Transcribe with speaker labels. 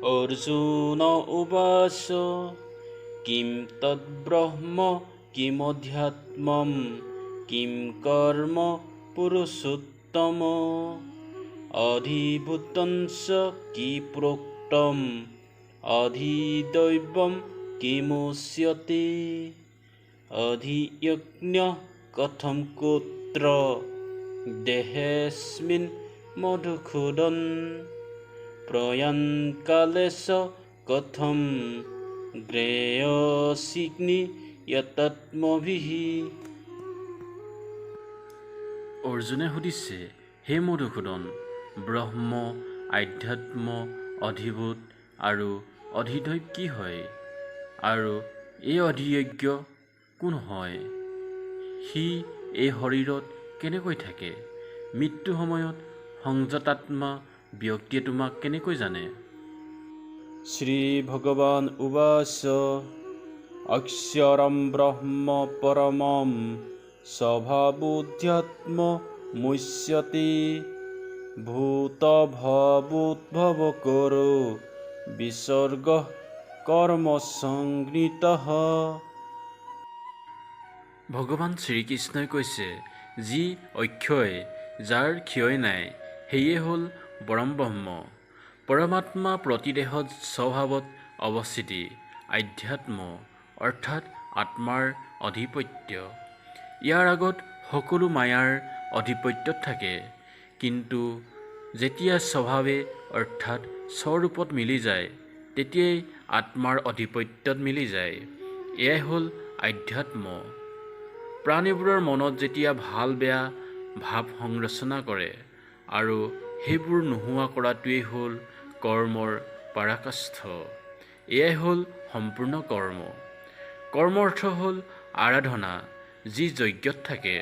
Speaker 1: अर्जुन उवाच किं तद्ब्रह्म किमध्यात्मं किं कर्म पुरुषोत्तम अधिभूतंस कि प्रोक्तम् अधिदैवं किमुच्यते अधियज्ञः कथं कुत्र देहेऽस्मिन् मधुसूदन प्रयाणकालेश कथं ज्ञेयसि यतात्मभिः। অৰ্জুনে সুধিছে, হে মধুসূদন, ব্ৰহ্ম, আধ্যাত্ম, অধিভূত আৰু অধিদৈৱ কি হয়? আৰু এই অধিয়জ্ঞ কোন হয়? সি এই শৰীৰত কেনেকৈ থাকে? মৃত্যু সময়ত সংযতাত্মা ব্যক্তিয়ে তোমাক কেনেকৈ জানে? শ্ৰী ভগৱান উবাচ অক্ষৰম ব্ৰহ্ম পৰমম স্বভাৱোধ্যাত্মমুচ্যতে ভূতভৱোদ্ভৱকৰো বিসৰ্গঃ কৰ্মসংজ্ঞিতঃ। ভগৱান শ্ৰীকৃষ্ণই কৈছে, যি অক্ষয়, যাৰ ক্ষয় নাই, সেয়ে হ'ল পৰমব্ৰহ্ম। পৰমাত্মা প্ৰতিদেহত স্বভাৱত অৱস্থিতি, আধ্যাত্ম অৰ্থাৎ আত্মাৰ আধিপত্য। ইয়াৰ আগত সকলো মায়াৰ আধিপত্যত থাকে, কিন্তু যেতিয়া স্বভাৱে অৰ্থাৎ স্বৰূপত মিলি যায়, তেতিয়াই আত্মাৰ আধিপত্যত মিলি যায়। এয়াই হ'ল আধ্যাত্ম। প্ৰাণীবোৰৰ মনত যেতিয়া ভাল বেয়া ভাৱ সংৰচনা কৰে আৰু সেইবোৰ নোহোৱা কৰাটোৱেই হ'ল কৰ্মৰ পৰাকাষ্ঠ। এয়াই হ'ল সম্পূৰ্ণ কৰ্ম। কৰ্মৰ অৰ্থ হ'ল আৰাধনা, যি যজ্ঞত থাকে।